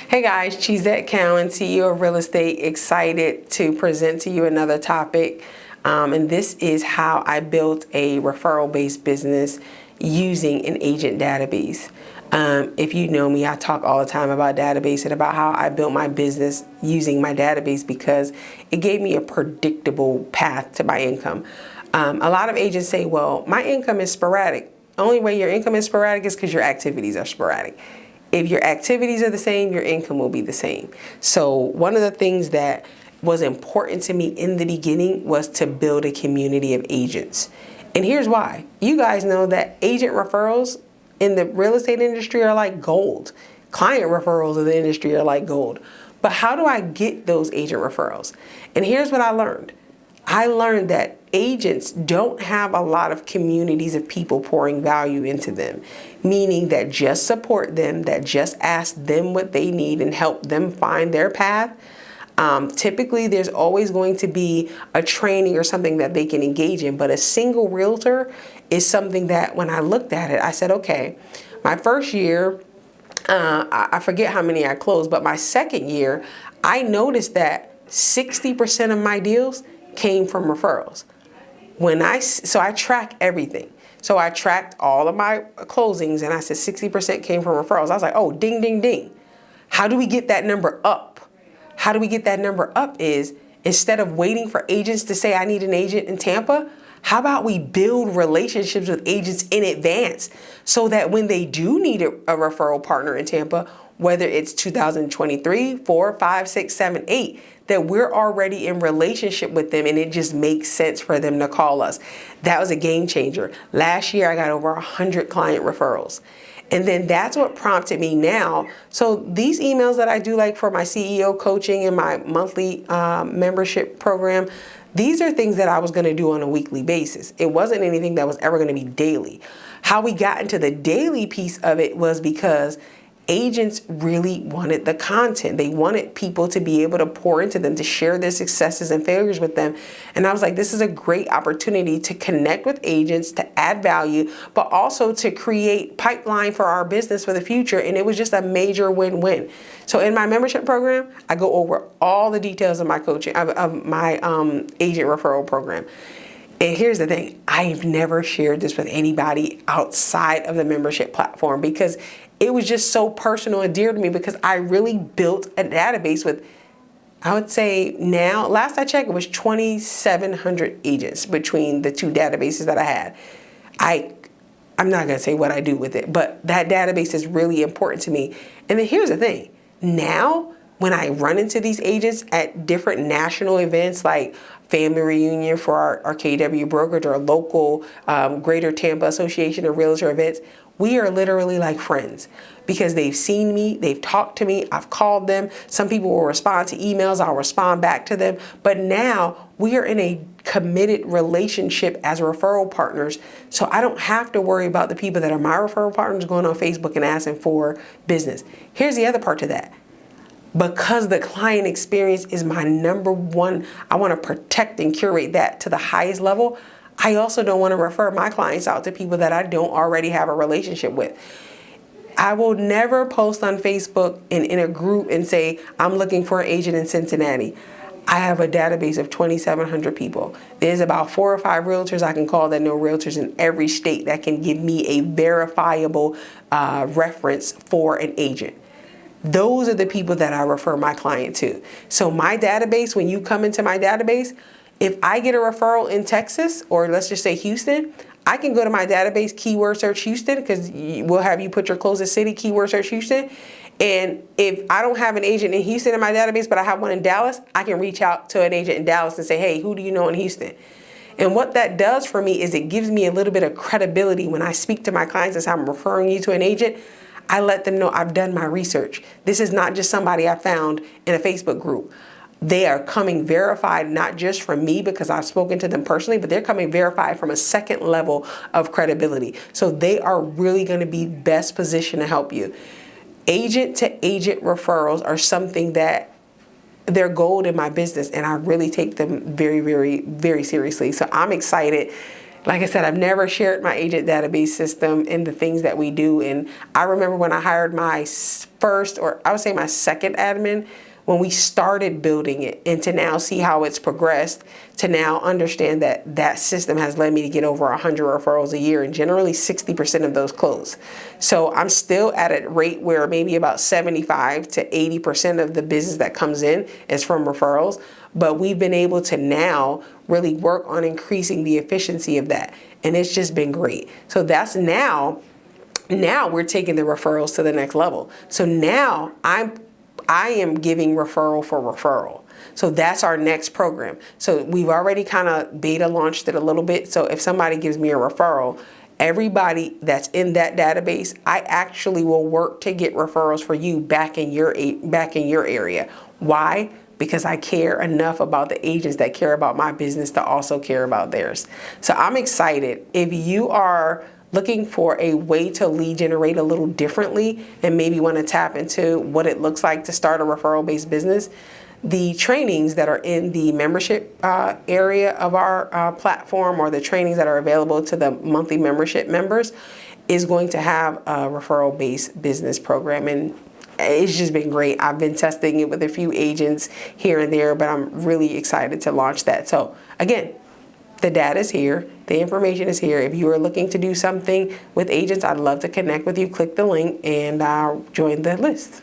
Hey guys, Cheesette Cowan, CEO of Real Estate, excited to present to you another topic. And this is how I built a referral-based business using an agent database. If you know me, I talk all the time about database and about how I built my business using my database because it gave me a predictable path to my income. A lot of agents say, well, my income is sporadic. The only way your income is sporadic is because your activities are sporadic. If your activities are the same, your income will be the same. So one of the things that was important to me in the beginning was to build a community of agents. And here's why. You guys know that agent referrals in the real estate industry are like gold. Client referrals in the industry are like gold. But how do I get those agent referrals? And here's what I learned. I learned that agents don't have a lot of communities of people pouring value into them, meaning that just support them, that just ask them what they need and help them find their path. Typically, there's always going to be a training or something that they can engage in, but a single realtor is something that when I looked at it, I said, okay, my first year, I forget how many I closed, but my second year, I noticed that 60% of my deals came from referrals. So I track everything. So I tracked all of my closings and I said 60% came from referrals. I was like, oh, ding, ding, ding. How do we get that number up? How do we get that number up is instead of waiting for agents to say, I need an agent in Tampa, how about we build relationships with agents in advance so that when they do need a referral partner in Tampa, whether it's 2023, 4, 5, 6, 7, 8, that we're already in relationship with them and it just makes sense for them to call us. That was a game changer. Last year, I got over 100 client referrals. And then that's what prompted me now. So these emails that I do like for my CEO coaching and my monthly membership program, these are things that I was gonna do on a weekly basis. It wasn't anything that was ever gonna be daily. How we got into the daily piece of it was because agents really wanted the content. They wanted people to be able to pour into them, to share their successes and failures with them. And I was like, this is a great opportunity to connect with agents, to add value, but also to create pipeline for our business for the future. And it was just a major win-win. So in my membership program, I go over all the details of my coaching, of my agent referral program. And here's the thing, I've never shared this with anybody outside of the membership platform because it was just so personal and dear to me because I really built a database with, I would say now, last I checked, it was 2,700 agents between the two databases that I had. I'm not gonna say what I do with it, but that database is really important to me. And then here's the thing, now, when I run into these agents at different national events like family reunion for our KW brokerage or local Greater Tampa Association of Realtor events, we are literally like friends because they've seen me, they've talked to me, I've called them. Some people will respond to emails, I'll respond back to them. But now we are in a committed relationship as referral partners. So I don't have to worry about the people that are my referral partners going on Facebook and asking for business. Here's the other part to that. Because the client experience is my number one, I want to protect and curate that to the highest level. I also don't want to refer my clients out to people that I don't already have a relationship with. I will never post on Facebook and in a group and say, I'm looking for an agent in Cincinnati. I have a database of 2,700 people. There's about 4 or 5 realtors I can call that know realtors in every state that can give me a verifiable reference for an agent. Those are the people that I refer my client to. So my database, when you come into my database, if I get a referral in Texas, or let's just say Houston, I can go to my database, keyword search Houston, because we'll have you put your closest city, keyword search Houston. And if I don't have an agent in Houston in my database, but I have one in Dallas, I can reach out to an agent in Dallas and say, hey, who do you know in Houston? And what that does for me is it gives me a little bit of credibility when I speak to my clients and say, I'm referring you to an agent. I let them know I've done my research. This is not just somebody I found in a Facebook group. They are coming verified, not just from me because I've spoken to them personally, but they're coming verified from a second level of credibility. So they are really going to be best positioned to help you. Agent to agent referrals are something that they're gold in my business, and I really take them very, very, very seriously. So I'm excited. Like I said, I've never shared my agent database system and the things that we do. And I remember when I hired my first, or I would say my second admin, when we started building it, and to now see how it's progressed, to now understand that that system has led me to get over 100 referrals a year, and generally 60% of those close. So I'm still at a rate where maybe about 75 to 80% of the business that comes in is from referrals. But we've been able to now really work on increasing the efficiency of that. And it's just been great. So that's now we're taking the referrals to the next level. So now I am giving referral for referral. So that's our next program. So we've already kind of beta launched it a little bit. So if somebody gives me a referral, everybody that's in that database, I actually will work to get referrals for you back in your area. Why? Because I care enough about the agents that care about my business to also care about theirs. So I'm excited. If you are looking for a way to lead generate a little differently and maybe want to tap into what it looks like to start a referral-based business, the trainings that are in the membership area of our platform, or the trainings that are available to the monthly membership members, is going to have a referral-based business program. And it's just been great. I've been testing it with a few agents here and there, but I'm really excited to launch that. So again, the data is here. The information is here. If you are looking to do something with agents, I'd love to connect with you. Click the link and join the list.